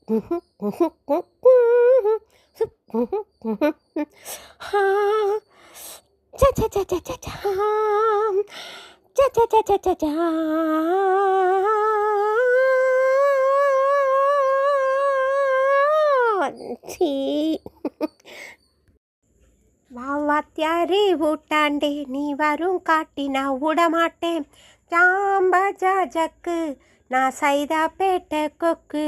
ఛీ! வாத்தியாரே ஊட்டாண்டே நீ வரும் காட்டினா விடமாட்டேன். ஜாம்பஜா ஜக்கு நான் சைதாப்பேட்டை கொக்கு.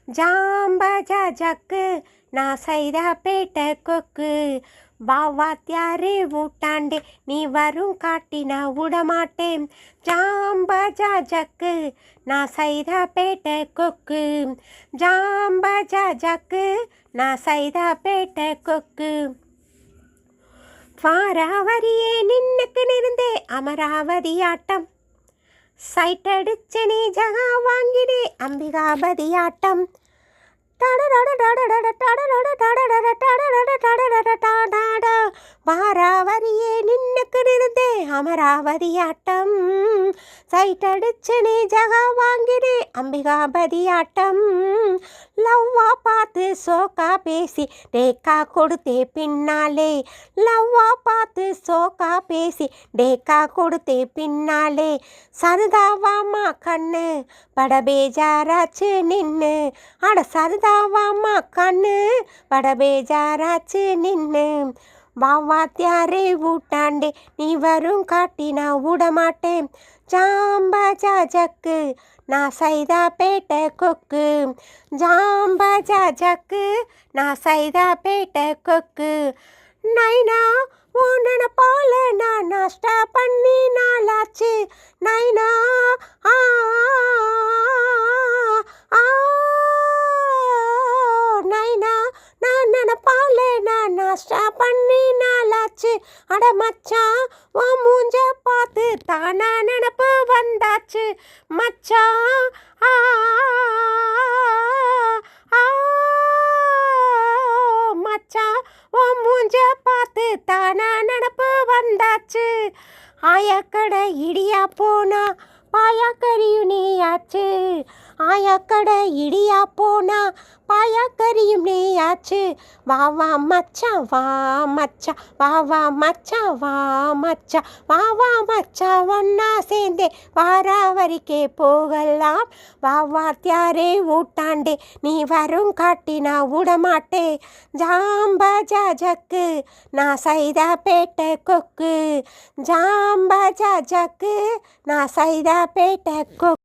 ஜாம்பஜா ஜக்கு நான் சைதாப்பேட்டை கொக்கு. வாத்தியாரே ஊட்டாண்டே நீ வரும் காட்டினா விடமாட்டேன். ஜாம்பஜா ஜக்கு நான் சைதாப்பேட்டை கொக்கு. ஜாம்பஜா ஜக்கு நான் சைதாப்பேட்டை கொக்கு. வாராவரியே நின்னுக்கு நிறந்தே அமராவதி ஆட்டம். சைட்டடிச்சு நீ ஜகா வாங்கினே அம்பிகாபதி ஆட்டம். வாராவரியே நின்னுக்கு நிறந்தே அமராவதி ஆட்டம். சைட்டடிச்சு நீ ஜகா வாங்கினே அம்பிகாபதி ஆட்டம். லவ்வா பார்த்து சோக்கா பேசி டேக்கா கொடுத்தே பின்னாலே. லவ்வா பார்த்து சோக்கா பேசி டேக்கா கொடுத்தே பின்னாலே. சருதாவாமா கண்ணு பட பேஜாராச்சு நின்னு. அட சருதாவாமா கண்ணு பட பேஜாராச்சு நின்னு. வாத்தியாரே ஊட்டாண்டே நீ வரும் காட்டினா விடமாட்டேன். ஜாம்பஜா ஜக்கு நான் சைதாப்பேட்டை கொக்கு. ஜாம்பஜா ஜக்கு நான் சைதாப்பேட்டை கொக்கு. நைனா உன்ன போல நான் நாஷ்டா பண்ணி நாளாச்சு. நைனா ஆ நைனா நான் போல நான் நாஷ்டா பண்ணி நாளாச்சு. அட மச்சான் உன் மூஞ்ச பார்த்து தானா நினப்பு வந்தாச்சு. மச்சான் மச்சான் உன் மூஞ்ச பார்த்து தானா நினப்பு வந்தாச்சு. ஆயக்கடை இடியா போனா பாயாக்கறியும் நீயாச்சு. ஆயக்கடை இடியா போனா பாயாக்கறியும் நீயாச்சு. வா மச்சான் வா மச்சான் வா மச்சான் வா மச்சான் வா மச்சான் ஒன்னா சேர்ந்தே வாராவரிக்கே போகலாம். வாத்தியாரே ஊட்டாண்டே நீ வரும் காட்டினா விடமாட்டே. ஜாம்பஜா ஜக்கு நான் சைதாப்பேட்டை கொக்கு. ஜாம்பஜா ஜக்கு நான் சைதாப்பேட்டை கொக்கு.